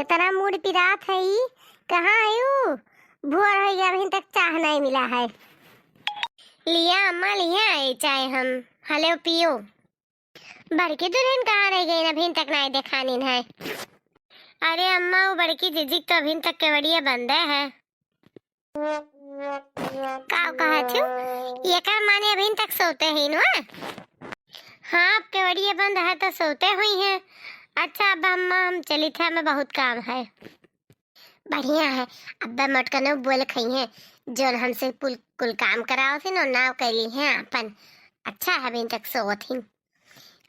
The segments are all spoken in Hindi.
ये तना मूड पिरात है ई कहाँ आयु भोर हो गया अभी तक चाय नहीं मिला है। लिया अम्मा लिया है चाय हम हलो पियो। बड़की दुल्हन कहाँ रह गई अभी तक नहीं देखानी है। अरे अम्मा वो बड़की जीजी तो अभी तक केवड़िया बंद है। का कहा थी ये कर माने अभी तक सोते ही ना। हाँ अब केवड़िया बंद है तो सोते हुई हैं। अच्छा अब अम्मा हम चली थे हमें बहुत काम है। बढ़िया है अब्बा मटकनो बोल खई है जो हमसे कुल काम कराओ थे ना नाव कैली है अपन। अच्छा है अभी तक सोत ही।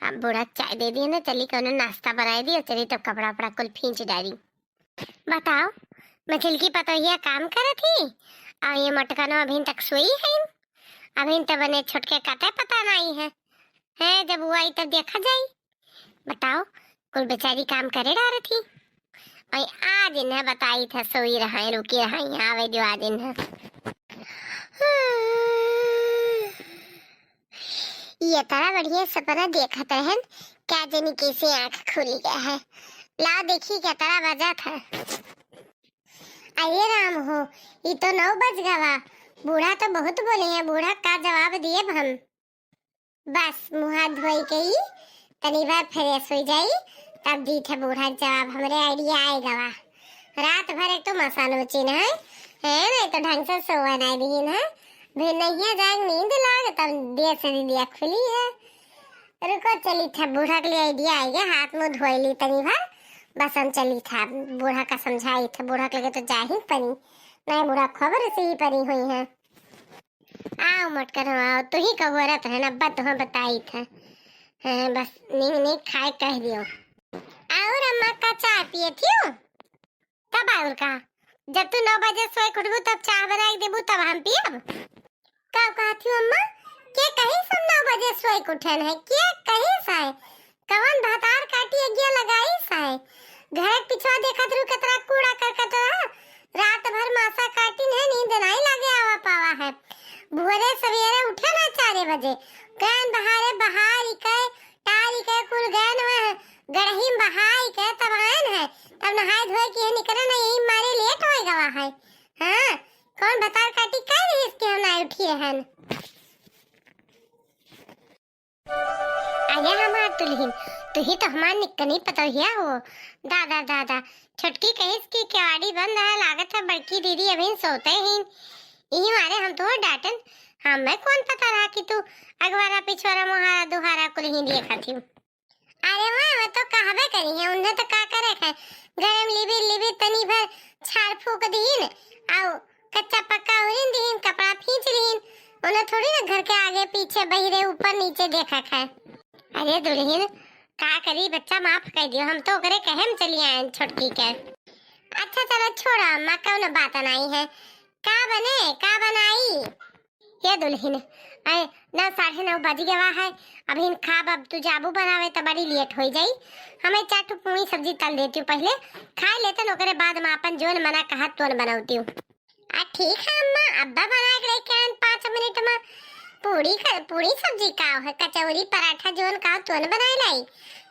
अब बूढ़ा चाय दे दिए ना चली कौन नाश्ता बनाई दी और चली तब कपड़ा वपड़ा कुल खींच डाली। बताओ मछली की पतोहिया काम करे थी और ये मटकनो अभी तक सोई है। अभी तक बने छुटके काटे पता नहीं है जब वो आई तब देखा जाई। बताओ कुल बेचारी काम करे डाल थी और आज इन्हें बताई था सोई रहा रुकी रहा आवे जो आज इन्हें। ये तरह बढ़िया सपना देखा था क्या जानी कैसे आंख खुली गया है। ला देखी क्या तरह बजा था। अरे राम हो ये तो 9 बज गवा। बूढ़ा तो बहुत बोले हैं बूढ़ा का जवाब दिए हम। बस मुँह हाथ धोई गई तनी बार फ्रेश हो जाई तब दी थे बूढ़ा जवाब हमरे आइडिया आएगा वा। रात भर एक तो मसानो चिन है नहीं तो ढंग से सोवा नहीं दी है भी नहीं जाएंगे नींद लाग तब देर से दिया खुली है। रुको चली था बूढ़ा के लिए आइडिया आएगा हाथ मुँह धोई ली तनी भर बस हम चली था बूढ़ा का समझाई था बूढ़ा के लगे तो जा ही परी नहीं बूढ़ा खबर से ही परी हुई है। आओ मटकर आओ तू ही कहो रत है ना बत तुम्हें बताई था बस नहीं खाए कह दियो। और अम्मा का चाय पिए थी तब और का जब तू 9 बजे सोए उठबू तब चाय बनाई देबू तब हम पियब। कब कहती हूँ अम्मा के कहीं सब 9 बजे सोए उठन है के कहीं साए कवन भातार काटी अगिया लगाई साए घर पिछवा देखा तू कतरा कूड़ा करकट रात भर मासा काटी है नींद नहीं लगे आवा पावा है। भोरे सवेरे उठे ना 4 बजे गैन बहारे बहार इके टार इके कुल गैन में गड़ही बहाई के तब आन है तब नहाए धोए की है निकले ना यही मारे लेट हो गवा है। हाँ कौन बतार काटी कह रही इसके हम नहीं उठी रहन। आया हमार दुल्हन तू ही तो हमार निकनी पतोहिया हो। दादा दादा छुटकी कहिस की केवाड़ी बंद है लागत है बड़की दीदी अभी सोते ही यही मारे हम तो डांटन हमें कौन पता रहा कि तू अगवारा पिछवारा मुहारा दुहारा कुल ही देखा थी। अरे मैं तो कहबे करी है उन्हें तो का करे है गरम लिबी तनी भर छाड़ फूक दीन आओ कच्चा पक्का उरिन दीन कपड़ा खींच लीन उन्हें थोड़ी ना घर के आगे पीछे बहिरे ऊपर नीचे देखा है। अरे दुल्हन का करी बच्चा माफ कर दियो हम तो करे कहम चली आए छुटकी के। अच्छा चलो छोड़ो अम्मा कौन बात नहीं है का बने का बनाई ये दुल्हन अरे 9 साढ़े 9 बज गवा है अभी खाब अब तू जाबू बनावे तो बड़ी लेट हो जाई। हमें चाटू पूरी सब्जी तल देती हूँ पहले खा लेते ओकरे बाद में अपन जोन मना कहा तोन बनाती हूँ। ठीक है अम्मा अब्बा बना के लेके 5 मिनट में पूरी सब्जी का है कचौरी पराठा जोन का तोन बनाए लाई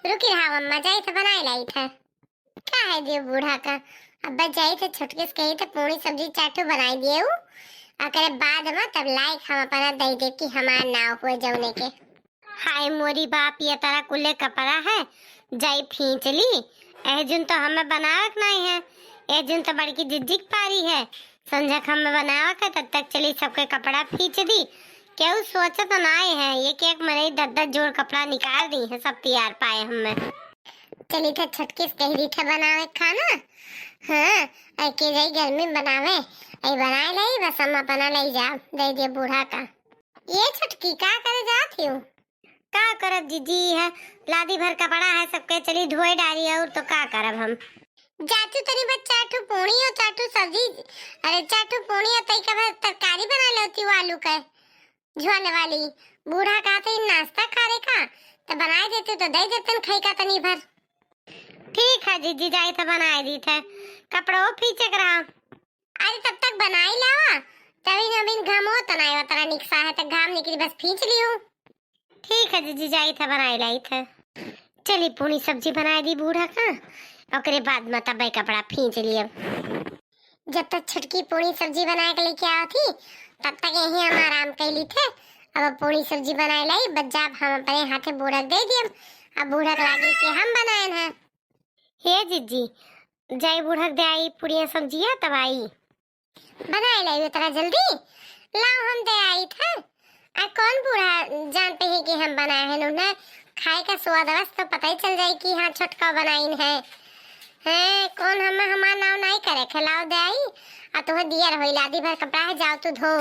रुकी रहा अम्मा जाई तो बनाए लाई था क्या है जो बूढ़ा का अब्बा जाई थे छुटके से कही तो पूरी सब्जी चाटू बनाई दिए अकरे बाद में तब लाइक हम अपना दे दे कि हमार नाव हुए जौने के। हाय मोरी बाप ये तारा कुल्ले कपड़ा है जाई खींच ली ए जुन तो हमें बनावक नहीं है ए जुन तो बड़की जिज्जिक पारी है संझक हमें बनावक है तब तक चली सबके कपड़ा खींच दी क्यों सोचा तो नहीं है ये कि एक मरे 10 जोड़ कपड़ा निकाल दी है सब तैयार पाए हमें चली थे छटके से कह दी थे बनावे खाना। हाँ के जाई गर्मी बनावे आई बनाए लाई बस हम अपना ले जा दे दिए बूढ़ा का। ये छटकी का करे जाती हूँ का करब जीजी है लादी भर कपड़ा है सबके चली धोए डाली और तो का करब हम जातू तनी बस चाटू पूरी और चाटू सब्जी अरे चाटू पूरी और तई का तरकारी बना लेती हूँ आलू का झोल वाली बूढ़ा कहते नाश्ता खाने का तो बनाए देते तो दे देते खाई का तनी भर। ठीक है जीजी जाए तो बनाए दी थे कपड़ों पीछे करा अरे तब तक बनाई लावा तभी नवीन घाम हो तो नहीं तरह निकसा है तो घाम निकली बस खींच ली हूँ। ठीक है जीजी जाई था बनाई लाई थे चली पूरी सब्जी बना दी बूढ़ा का, ओकरे बाद में तब कपड़ा खींच लिए। जब तक छुटकी पूरी सब्जी बना के लेके आओ थी तब तक यही हम आराम कर ली थे। अब पूरी सब्जी बनाए लाई बच्चा हम अपने हाथे बूढ़ा दे दिए। अब बूढ़ा लागी कि हम बनाए हैं। हे जीजी जाई बूढ़ा दे आई पूरी सब्जियां तब आई बनाए लाई उतना जल्दी लाओ हम दे आई था। कौन बूढ़ा जानते हैं कि हम बनाए हैं, उन्हें खाए का स्वाद अवश्य तो पता ही चल जाए कि हाँ छुटका बनाई है। कौन हमार नाव नहीं करे खिलाओ दे आई आ तुहे दिया रहो लादी भर कपड़ा है जाओ तू धो।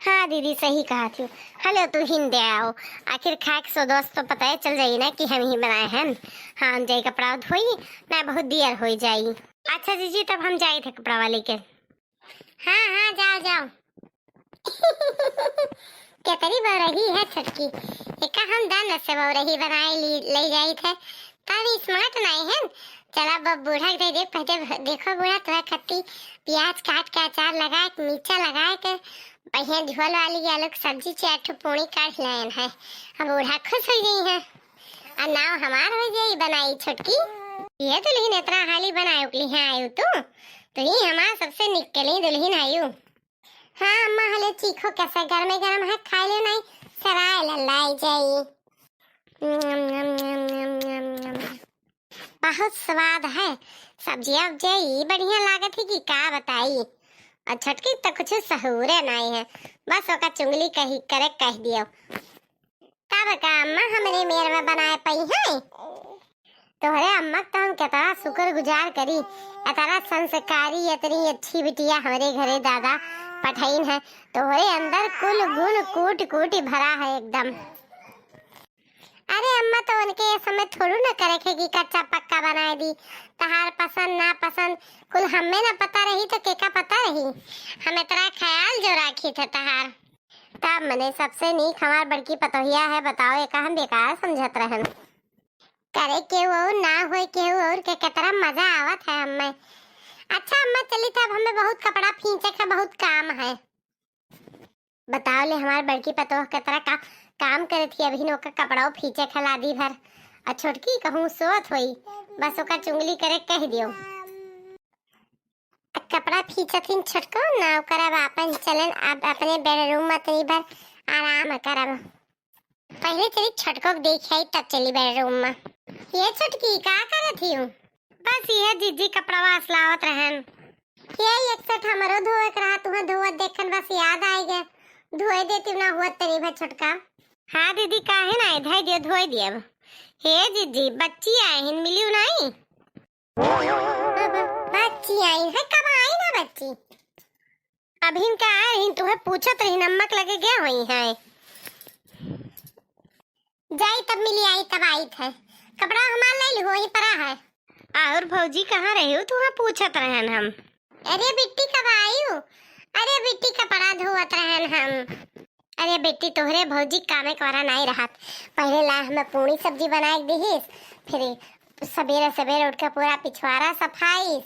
हाँ दीदी सही कहा थी। हेलो तू हिंद दे आओ, आखिर खाए के सो दोस्त तो पता ही चल जाई ना कि हम ही बनाए हैं। हाँ हम जाई कपड़ा धोई ना बहुत देर हो जाई। अच्छा जीजी तब हम जाए थे कपड़ा वाले के। हाँ हाँ जाओ जाओ। कितनी बरही है छटकी एक हम दान से बरही बनाए ले जाई थे तभी स्मार्ट नहीं है। चला बब बूढ़ा दे दे पहले देखो बूढ़ा तुम्हें खट्टी प्याज काट के अचार लगा के मिर्चा लगा के पहिया झोल वाली आलू की सब्जी चाट पूरी काट लायन है। अब बूढ़ा खुश हो गई है और नाव हमार हो जाई बनाई छुटकी। ये दुल्हन इतना हाली बनाए उकली है आयु तो ही हमार सबसे निकली दुल्हन आयु। हाँ अम्मा हले चीखो कैसे गरमे गरम है खा ले नहीं सराय लल्लाई जाई। बहुत स्वाद है सब्जियां जाई बढ़िया लागत है कि का बताई। और छटकी तो कुछ सहूरे नहीं है बस ओका चुंगली कही करे कह दियो तब का अम्मा हमरे मेर में बनाए पई है। तोहरे अम्मा तो हम कितना शुक्र गुजार करी इतना संस्कारी इतनी अच्छी बिटिया हमारे घरे दादा पठाइन है। तोहरे अंदर कुल गुण कूट कूट भरा है एकदम। अरे अम्मा तो उनके ये समय थोड़ू न करे थे कि कच्चा पक्का बनाए दी। तहार पसंद ना पसंद कुल हमें ना पता रही तो केका पता रही। हमें तेरा ख्याल जो राखी थे तहार तब मैंने सबसे नीक हमार बड़की पतोहिया है। बताओ एक हम बेकार समझत रहन करे के वो ना होए के और के कितना मजा आवत है हमें। अच्छा अम्मा चली तब हमें बहुत कपड़ा खींचे का बहुत काम है। बताओ ले हमार बड़की पतोह कितना काम करे थी अभी नोका कपड़ा फींचे खला दी भर और छोटकी कहूँ सोत होई बस ओका चुंगली करे कह दियो कपड़ा फींचथिन छोटको ना करब अपन चलन अब अपने बेडरूम में तनी भर आराम करब। पहले चली छोटको को देख आई तब चली बेडरूम में। ये छोटकी का करत ही बस ये जीजी कपड़ा वासलावत रहन। ये एक सेट हमरो धोए के रहा तुहा धोवत देखन बस याद आई गए धोए देती ना हुआ तनी भर छोटका। हाँ दीदी काहे ना इधर दियो धोए दिए। हे जीजी बच्ची आई हिन मिलियो नहीं बच्ची आई है कब आई ना बच्ची अभी इनका आई हिन तुम्हें पूछत रही नमक लगे गया हुई है जाई तब मिली आई तब आई थे कपड़ा हमार ले लो ही परा है। और भौजी कहाँ रही हो तुम्हें पूछत रहन हम। अरे बिट्टी कब आई हो अरे बिट्टी कपड़ा धोवत रहन हम। अरे बेटी तोहरे भौजी कामे करा नहीं रहत पहले ला हमें पूरी सब्जी बनाए दीहिस फिर सवेरे सवेरे उठ के पूरा पिछवाड़ा सफाई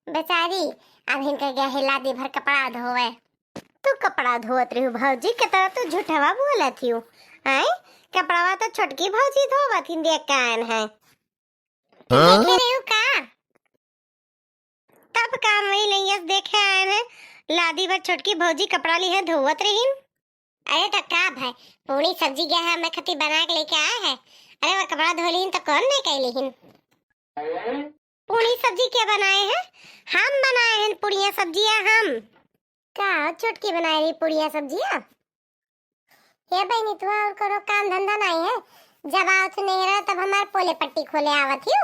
बेचारी अब इनके गया हिला दी भर कपड़ा धोवे। तू कपड़ा धोत रही भौजी के तरह तू झूठवा बोलत ही हैं कपड़ा तो छोटकी भौजी धोवत ही देख कान है देखे रही का तब काम वही नहीं देखे आए हैं लादी भर छोटकी भौजी कपड़ा ली है धोवत रही। अरे तो का भाई पूरी सब्जी गया है मैं खती बना के लेके आया है। अरे वो कपड़ा धो लीन तो कौन नहीं कह लीन पूरी सब्जी क्या बनाए हैं हम बनाए हैं पूरियां सब्जियां हम का छोटकी बनाई रही पूरियां सब्जियां। ये बहनी तू और करो काम धंधा नहीं है जब आओ तो नहीं रहा तब हमारे पोले पट्टी खोले आवत ही